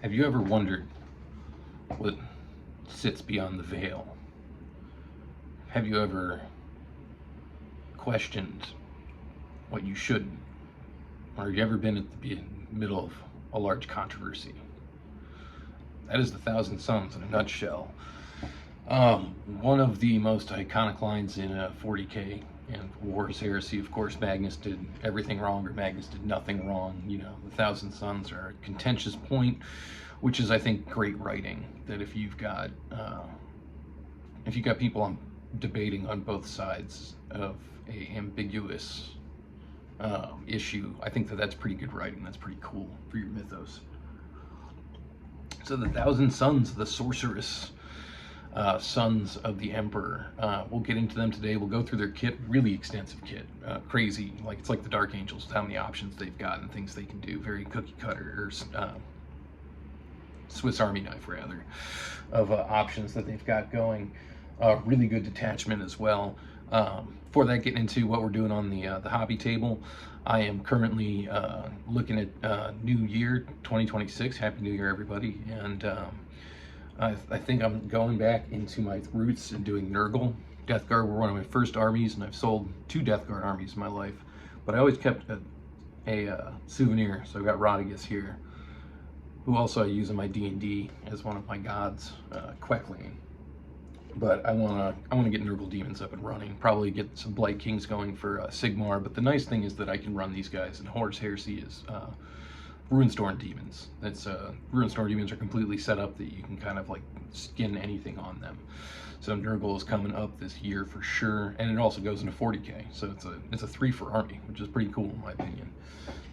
Have you ever wondered what sits beyond the veil? Have you ever questioned what you shouldn't? Or have you ever been at the middle of a large controversy? That is the Thousand Sons in a nutshell. One of the most iconic lines in 40K and Horus Heresy, of course, Magnus did everything wrong, or Magnus did nothing wrong. You know, the Thousand Sons are a contentious point, which is, I think, great writing. That if you've got people debating on both sides of a ambiguous issue, I think that's pretty good writing. That's pretty cool for your mythos. So the Thousand Sons, the sorceress sons of the Emperor. We'll get into them today. We'll go through their kit, really extensive kit, crazy. Like it's like the Dark Angels, how many options they've got and things they can do. Very cookie cutter, or Swiss Army knife rather, of options that they've got going. Really good detachment as well. Before that, getting into what we're doing on the hobby table, I am currently looking at New Year 2026. Happy New Year, everybody! And I think I'm going back into my roots and doing Nurgle. Death Guard were one of my first armies, and I've sold 2 Death Guard armies in my life. But I always kept a souvenir, so I've got Rodigus here, who also I use in my D&D as one of my gods, Quecklane. But I wanna get Nurgle Demons up and running. Probably get some Blight Kings going for Sigmar. But the nice thing is that I can run these guys, and Horus Heresy is Ruinstorm Demons. That's Ruinstorm Demons are completely set up that you can kind of like skin anything on them. So Nurgle is coming up this year for sure, and it also goes into 40K. So it's a 3 for army, which is pretty cool in my opinion.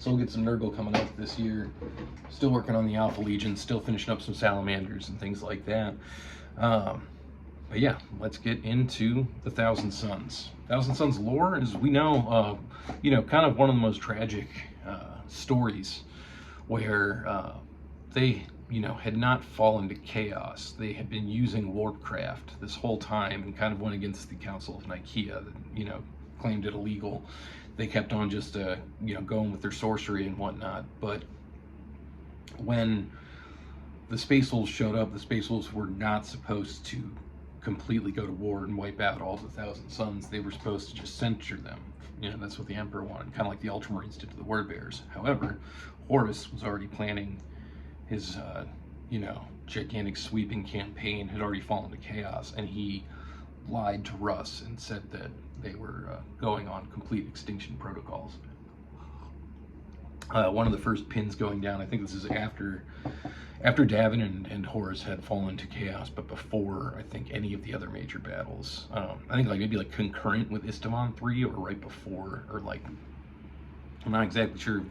So we'll get some Nurgle coming up this year. Still working on the Alpha Legion, still finishing up some Salamanders and things like that. But yeah, let's get into the Thousand Sons. Thousand Sons lore, as we know, kind of one of the most tragic stories, where they, had not fallen to chaos. They had been using warpcraft this whole time and kind of went against the Council of Nicaea that, claimed it illegal. They kept on just, going with their sorcery and whatnot. But when the Space Wolves showed up, the Space Wolves were not supposed to completely go to war and wipe out all the Thousand Sons. They were supposed to just censure them. That's what the Emperor wanted, kind of like the Ultramarines did to the Word Bearers. However, Horus was already planning his, gigantic sweeping campaign, had already fallen to chaos, and he lied to Russ and said that they were going on complete extinction protocols. One of the first pins going down, I think this is after Davin and Horus had fallen to chaos, but before, I think, any of the other major battles. I think maybe concurrent with Istamon 3, or right before, or I'm not exactly sure of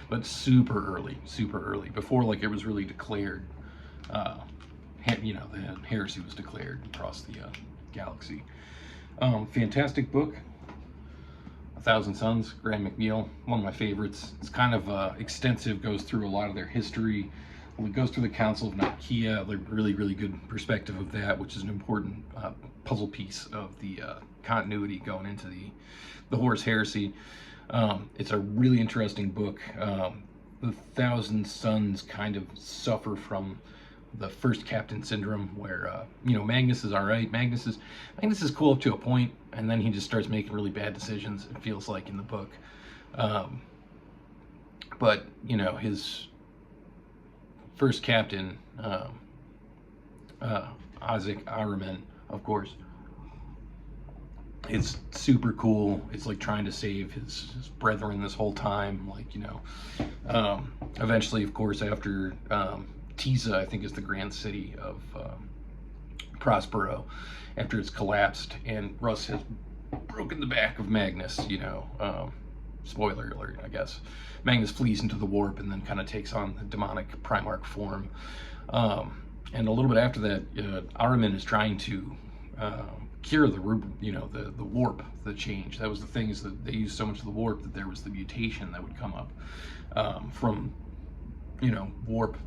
but super early, before it was really declared, the heresy was declared across the galaxy. Fantastic book. Thousand Sons, Graham McNeil, one of my favorites. It's kind of extensive, goes through a lot of their history. It goes through the Council of Nicaea, like really good perspective of that, which is an important puzzle piece of the continuity going into the Horus Heresy. It's a really interesting book. The Thousand Sons kind of suffer from the first captain syndrome, where Magnus is all right. Magnus is cool up to a point, and then he just starts making really bad decisions, it feels like, in the book. But his first captain, Isaac Araman, of course, it's super cool. It's like trying to save his brethren this whole time, eventually, of course, after Tiza, I think, is the grand city of Prospero, after it's collapsed and Russ has broken the back of Magnus, spoiler alert, I guess. Magnus flees into the warp and then kind of takes on the demonic Primarch form. And a little bit after that, Araman is trying to cure the warp, the change. That was the thing, is that they used so much of the warp that there was the mutation that would come up from, warp.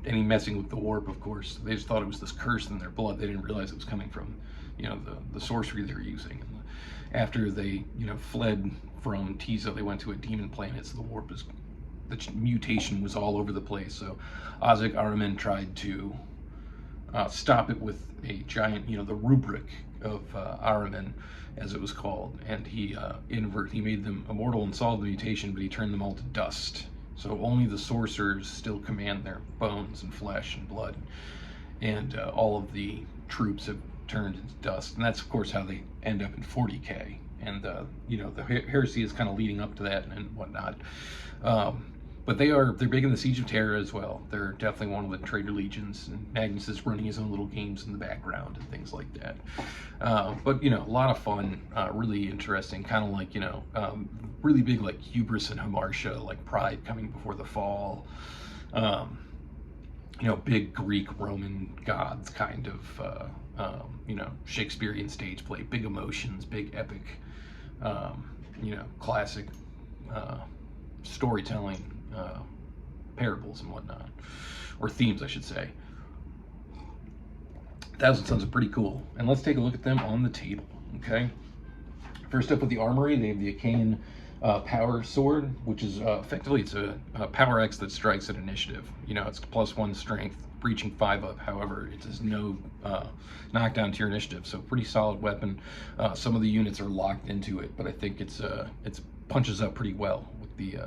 Any messing with the warp, of course. They just thought it was this curse in their blood. They didn't realize it was coming from, the sorcery they were using. And after they, fled from Tiza, they went to a demon planet, so the warp is mutation was all over the place. So Ozzy Ahriman tried to stop it with a giant, the rubric of Ahriman, as it was called, and he made them immortal and solved the mutation, but he turned them all to dust. So only the sorcerers still command their bones and flesh and blood, and all of the troops have turned into dust, and that's of course how they end up in 40k. And the heresy is kind of leading up to that and whatnot. But they're big in the Siege of Terra as well. They're definitely one of the traitor legions, and Magnus is running his own little games in the background and things like that. But a lot of fun, really interesting, kind of like really big like hubris and hamartia, like pride coming before the fall. Big Greek Roman gods kind of Shakespearean stage play, big emotions, big epic, classic storytelling. Parables and whatnot, or themes, I should say. Thousand Sons are pretty cool, and let's take a look at them on the table. Okay, first up with the armory, they have the Achaean power sword, which is effectively it's a power X that strikes at initiative. It's +1 strength, breaching 5 up. However, it does no knockdown to your initiative, so pretty solid weapon. Some of the units are locked into it, but I think it's punches up pretty well with the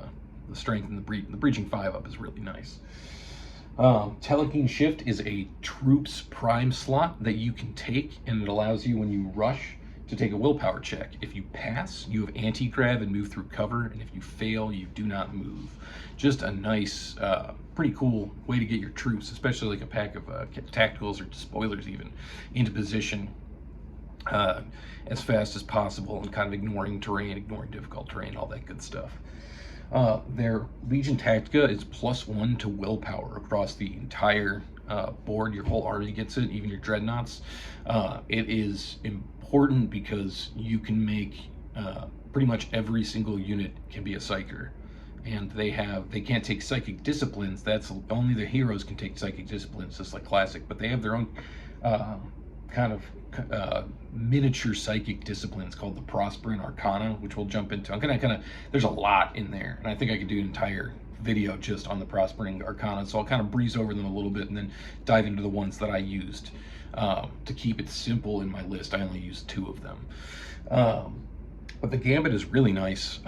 strength and the breaching 5 up is really nice. Telekine Shift is a troops prime slot that you can take, and it allows you, when you rush, to take a willpower check. If you pass, you have anti-grav and move through cover, and if you fail, you do not move. Just a nice, pretty cool way to get your troops, especially like a pack of tacticals or spoilers even, into position as fast as possible, and kind of ignoring terrain, ignoring difficult terrain, all that good stuff. Their Legion Tactica is +1 to willpower across the entire board. Your whole army gets it, even your dreadnoughts. It is important because you can make pretty much every single unit can be a psyker, and they can't take psychic disciplines. That's only the heroes can take psychic disciplines, just like classic, but they have their own kind of miniature psychic disciplines called the Prosper and Arcana, which we'll jump into. I'm gonna there's a lot in there, and I think I could do an entire video just on the Prospering Arcana, so I'll kind of breeze over them a little bit and then dive into the ones that I used. To keep it simple in my list, I only used 2 of them. But the Gambit is really nice.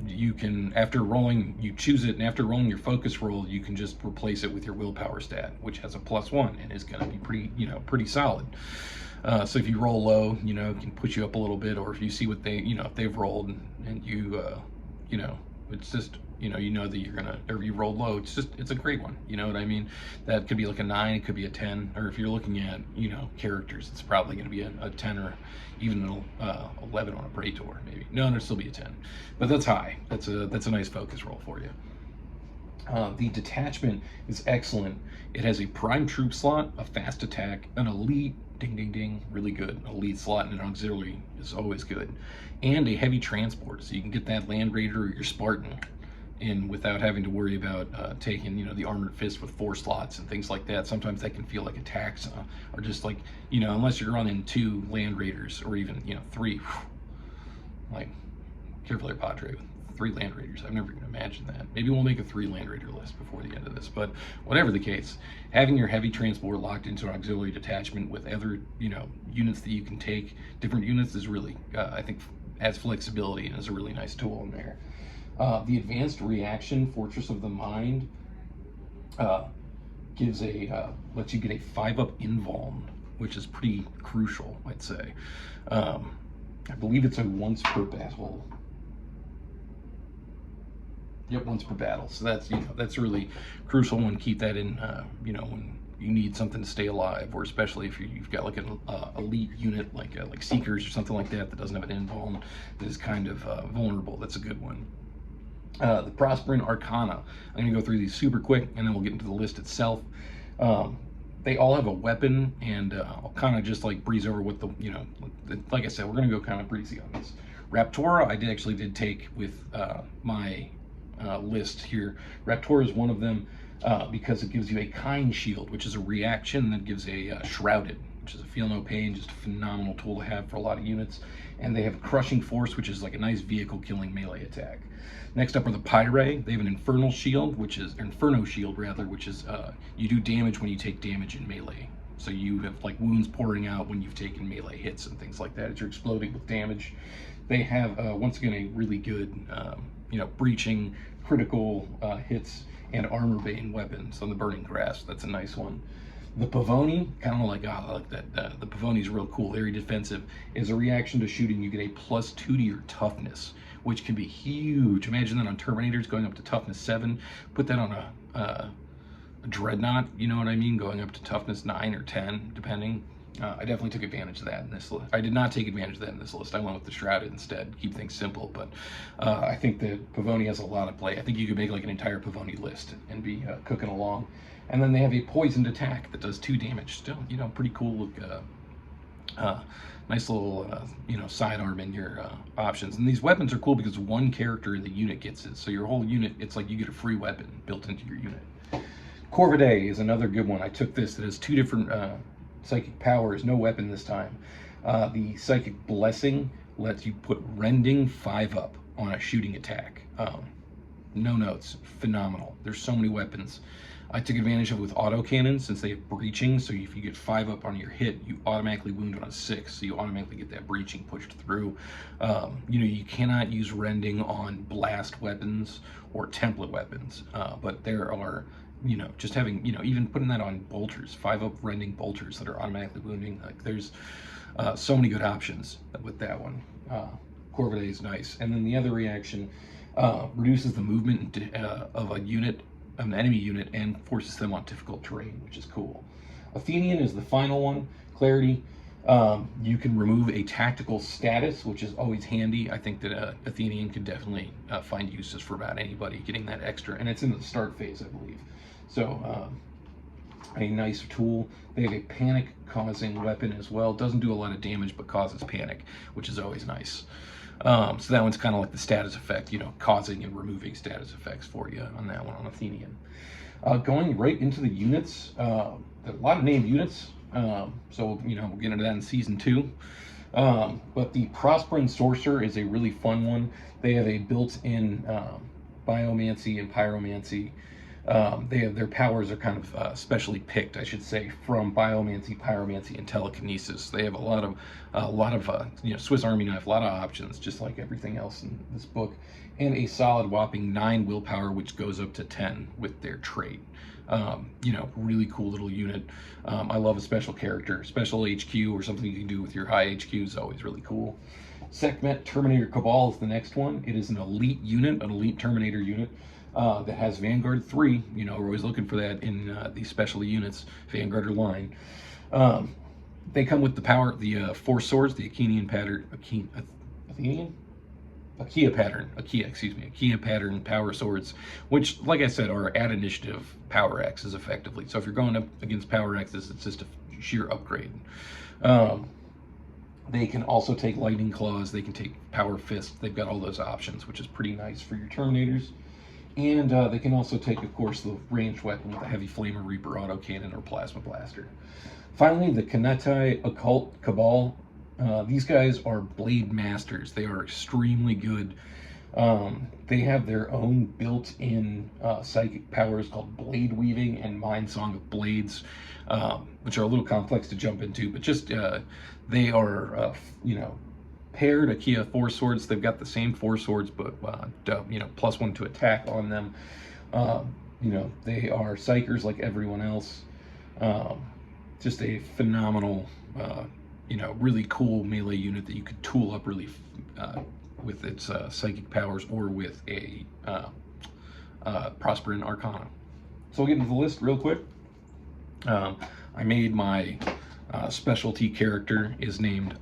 You can, after rolling, you choose it, and after rolling your focus roll, you can just replace it with your willpower stat, which has a +1 and is going to be pretty solid. So if you roll low, it can push you up a little bit, or if you see what they, if they've rolled and you, it's just, that you're gonna, or you rolled low, it's a great one. You know what I mean? That could be like a 9, it could be a 10, or if you're looking at, characters, it's probably gonna be a 10 or even an 11 on a Praetor, maybe. No, it'll still be a 10, but that's high. That's a nice focus roll for you. The detachment is excellent. It has a prime troop slot, a fast attack, an elite, ding ding ding, really good. Elite slot and an auxiliary is always good, and a heavy transport, so you can get that Land Raider or your Spartan in without having to worry about taking the Armored Fist with 4 slots and things like that. Sometimes that can feel like a tax, or just like unless you're running 2 Land Raiders or even 3. Like, careful there, Padre, with 3 Land Raiders. I've never even imagined that. Maybe we'll make a 3 Land Raider list before the end of this, but whatever the case, having your heavy transport locked into an auxiliary detachment with other units that you can take, different units, is really I think adds flexibility and is a really nice tool in there. The advanced reaction, Fortress of the Mind, gives lets you get a 5-up invuln, which is pretty crucial, I'd say. I believe it's a once per battle. Yep, once per battle. So that's a really crucial one. Keep that in, when you need something to stay alive, or especially if you've got like an elite unit like Seekers or something like that doesn't have an invuln, that is kind of vulnerable. That's a good one. The Prospering Arcana. I'm going to go through these super quick, and then we'll get into the list itself. They all have a weapon, and I'll kind of just like breeze over what like I said, we're going to go kind of breezy on this. Raptora, I actually did take with my list here. Raptora is one of them because it gives you a Kind Shield, which is a reaction that gives a Shrouded, which is a feel no pain, just a phenomenal tool to have for a lot of units. And they have a crushing force, which is like a nice vehicle killing melee attack. Next up are the Pyre. They have an Inferno Shield, which is you do damage when you take damage in melee. So you have like wounds pouring out when you've taken melee hits and things like that as you're exploding with damage. They have once again a really good breaching, critical hits, and armor bane weapons on the Burning Grasp. That's a nice one. The Pavoni, kind of like, I like that. The Pavoni is real cool, very defensive. Is a reaction to shooting, you get a +2 to your toughness, which can be huge. Imagine that on Terminators going up to toughness 7. Put that on a Dreadnought, you know what I mean, going up to toughness 9 or 10, depending. I definitely took advantage of that in this list. I did not take advantage of that in this list. I went with the Shrouded instead, keep things simple, but I think that Pavoni has a lot of play. I think you could make like an entire Pavoni list and be cooking along. And then they have a poisoned attack that does 2 damage. Still, pretty cool look. Nice little, sidearm in your options. And these weapons are cool because one character in the unit gets it. So your whole unit, it's like you get a free weapon built into your unit. Corvidae is another good one. I took this. That has 2 different psychic powers, no weapon this time. The Psychic Blessing lets you put Rending 5 up on a shooting attack. No notes. Phenomenal. There's so many weapons. I took advantage of it with autocannon since they have breaching, so if you get 5 up on your hit, you automatically wound on a 6, so you automatically get that breaching pushed through. You cannot use Rending on blast weapons or template weapons, but there are, just having, even putting that on bolters, 5 up Rending bolters that are automatically wounding, like there's so many good options with that one. Corvidae is nice. And then the other reaction reduces the movement of an enemy unit and forces them on difficult terrain, which is cool. Athenian is the final one. Clarity. You can remove a tactical status, which is always handy. I think that Athenian can definitely find uses for about anybody getting that extra, and it's in the start phase, I believe. So a nice tool. They have a panic-causing weapon as well. Doesn't do a lot of damage, but causes panic, which is always nice. So that one's kind of like the status effect, causing and removing status effects for you on that one on Athenian. Going right into the units, a lot of named units. So we'll get into that in season 2. But the Prospering Sorcerer is a really fun one. They have a built-in biomancy and pyromancy. Their powers are kind of specially picked, I should say, from biomancy, pyromancy, and telekinesis. They have a lot of Swiss Army knife, a lot of options, just like everything else in this book, and a solid whopping 9 willpower, which goes up to 10 with their trait. Really cool little unit. I love a special character, special HQ, or something you can do with your high HQ is always really cool. Sekhmet Terminator Cabal is the next one. It is an elite unit, an elite Terminator unit. That has Vanguard 3. We're always looking for that in these specialty units, Vanguard or line. They come with the 4 swords, the Achaean pattern, Achaea pattern power swords, which, like I said, are at initiative power X's effectively. So if you're going up against power X's, it's just a sheer upgrade. They can also take lightning claws. They can take power fists. They've got all those options, which is pretty nice for your Terminators. And they can also take, of course, the ranged weapon with a heavy Flamer Reaper autocannon or plasma blaster. Finally, the Kanatai Occult Cabal. These guys are blade masters. They are extremely good. They have their own built-in psychic powers called Blade Weaving and Mind Song of Blades, which are a little complex to jump into, but just they are, paired Achaea 4 swords. They've got the same 4 swords, but +1 to attack on them. They are psychers like everyone else. Just a phenomenal, really cool melee unit that you could tool up really with its psychic powers or with a Prospering Arcana. So we'll get into the list real quick. I made my specialty character is named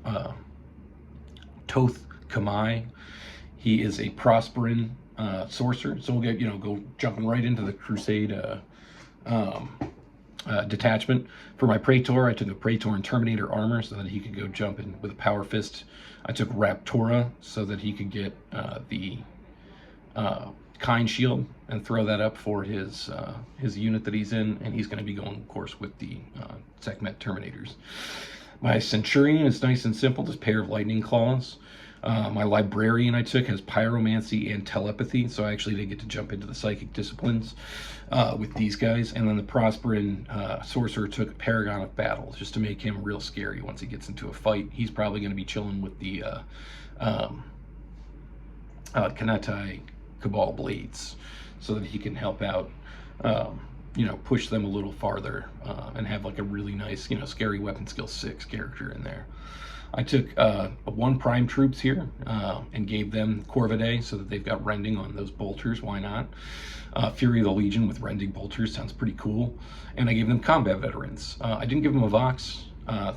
Toth Kamai. He is a Prospering sorcerer. So we'll get, go jumping right into the Crusade detachment. For my Praetor, I took a Praetor and Terminator armor so that he could go jump in with a power fist. I took Raptora so that he could get the Kind Shield and throw that up for his unit that he's in, and he's going to be going, of course, with the Sekhmet Terminators. My Centurion is nice and simple, just a pair of lightning claws. My Librarian I took has Pyromancy and Telepathy, so I actually did get to jump into the Psychic disciplines with these guys. And then the Prospering Sorcerer took Paragon of Battle, just to make him real scary once he gets into a fight. He's probably going to be chilling with the Kanatai Cabal Blades, so that he can help out, you know, push them a little farther and have like a really nice, you know, scary weapon skill 6 character in there. I took 1 Prime Troops here and gave them Corvidae so that they've got rending on those bolters. Why not? Fury of the Legion with rending bolters sounds pretty cool. And I gave them Combat Veterans. I didn't give them a Vox, because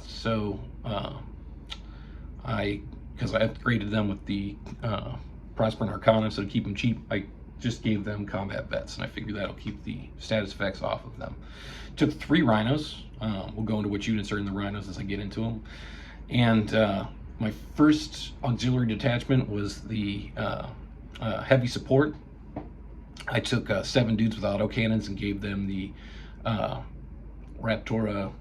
I upgraded them with the Prospering Arcana, so to keep them cheap, I just gave them Combat Vets, and I figure that'll keep the status effects off of them. Took 3 Rhinos. We'll go into which units are in the Rhinos as I get into them. And my first auxiliary detachment was the heavy support. I took 7 dudes with autocannons and gave them the Raptora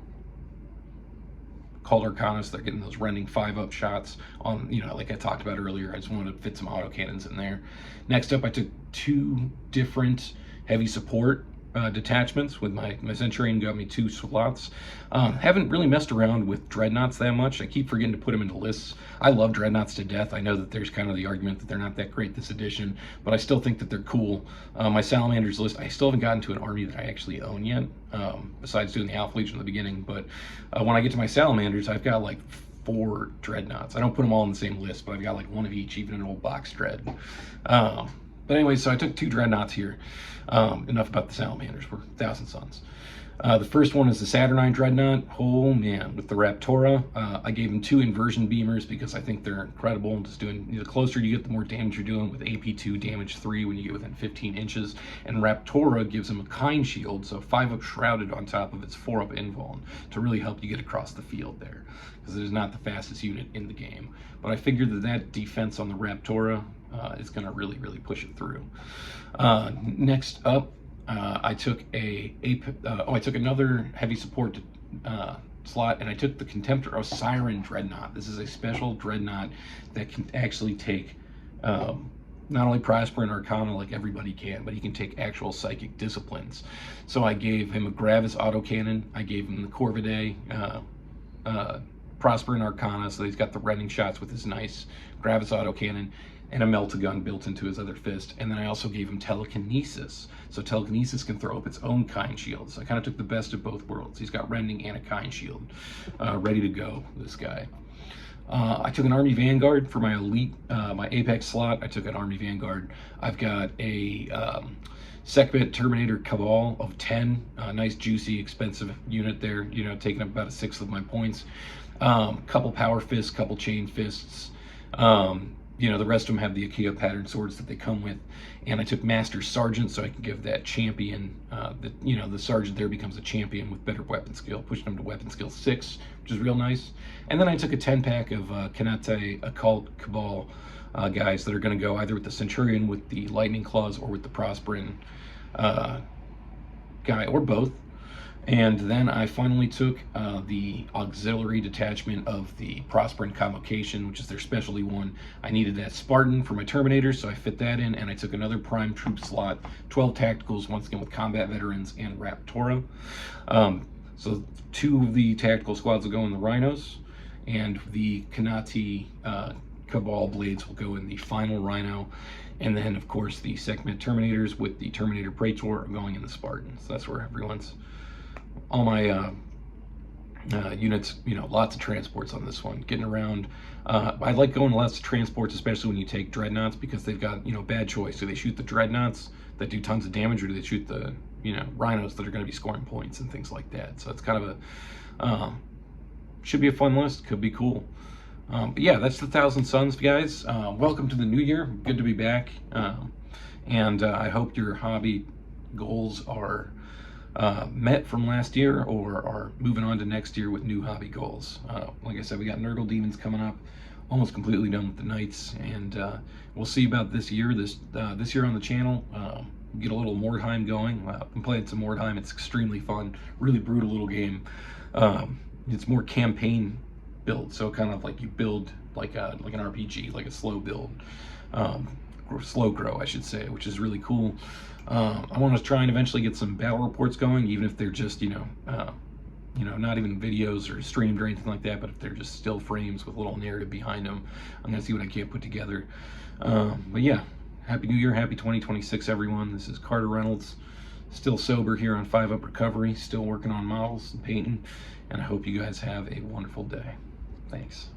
Called Arcana, so they're getting those rending 5-up shots on, you know, like I talked about earlier. I just wanted to fit some autocannons in there. Next up, I took 2 different heavy support detachments with my Centurion. Got me 2 slots. Haven't really messed around with Dreadnoughts that much. I keep forgetting to put them into lists. I love Dreadnoughts to death. I know that there's kind of the argument that they're not that great this edition, but I still think that they're cool. My Salamanders list, I still haven't gotten to an army that I actually own yet, besides doing the Alpha Legion in the beginning. But when I get to my Salamanders, I've got like 4 Dreadnoughts. I don't put them all in the same list, but I've got like 1 of each, even an old box Dread. But anyway, so I took 2 Dreadnoughts here. Enough about the Salamanders. We're 1,000 Suns. The first one is the Saturnine Dreadnought. Oh man, with the Raptora. I gave him 2 inversion beamers because I think they're incredible. Just doing, the closer you get, the more damage you're doing with AP2, damage 3 when you get within 15 inches. And Raptora gives him a kind shield, so 5-up shrouded on top of its 4-up invuln to really help you get across the field there, because it is not the fastest unit in the game. But I figured that that defense on the Raptora is going to really, really push it through. Next up, I took I took another heavy support slot, and I took the Contemptor of Siren Dreadnought. This is a special Dreadnought that can actually take not only Prosper and Arcana like everybody can, but he can take actual psychic disciplines. So I gave him a Gravis autocannon. I gave him the Corvidae Prosper and Arcana, so he's got the rending shots with his nice Gravis autocannon, and a Melt-A-Gun built into his other fist. And then I also gave him Telekinesis. So Telekinesis can throw up its own kind shield. So I kind of took the best of both worlds. He's got rending and a kind shield ready to go, this guy. I took an Army Vanguard for my elite, my Apex slot. I took an Army Vanguard. I've got a Sekhmet Terminator Cabal of 10. Nice, juicy, expensive unit there, you know, taking up about 1/6 of my points. Couple Power Fists, couple Chain Fists. You know, the rest of them have the Achaia pattern swords that they come with. And I took Master Sergeant so I can give that champion, you know, the Sergeant there becomes a champion with better weapon skill, pushing them to weapon skill 6, which is real nice. And then I took a 10-pack of Kanate Occult Cabal guys that are going to go either with the Centurion with the Lightning Claws or with the Prospering guy, or both. And then I finally took the auxiliary detachment of the Prospering Convocation, which is their specialty one. I needed that Spartan for my Terminators, so I fit that in, and I took another Prime Troop slot, 12 Tacticals, once again with Combat Veterans and Raptora. So 2 of the tactical squads will go in the Rhinos, and the Kanati Cabal Blades will go in the final Rhino. And then, of course, the Sekhmet Terminators with the Terminator Praetor are going in the Spartans. So that's where everyone's... all my units, you know, lots of transports on this one, getting around. I like going lots of transports, especially when you take Dreadnoughts, because they've got, you know, bad choice. Do they shoot the Dreadnoughts that do tons of damage, or do they shoot the, you know, Rhinos that are going to be scoring points and things like that? So it's kind of a, should be a fun list, could be cool. But yeah, that's the 1,000 Suns, guys. Welcome to the new year. Good to be back. And I hope your hobby goals are met from last year, or are moving on to next year with new hobby goals. Like I said, we got Nurgle Demons coming up, almost completely done with the Knights, and we'll see about this year. This year on the channel, get a little Mordheim going. I'm playing some Mordheim. It's extremely fun, really brutal little game. It's more campaign build. So kind of like you build like an RPG, like a slow build, or slow grow, I should say, which is really cool. I want to try and eventually get some battle reports going, even if they're just, not even videos or streamed or anything like that, but if they're just still frames with a little narrative behind them. I'm gonna see what I can put together. But yeah, Happy New Year, happy 2026, everyone. This is Carter Reynolds, still sober here on 5 Up Recovery, still working on models and painting, and I hope you guys have a wonderful day. Thanks.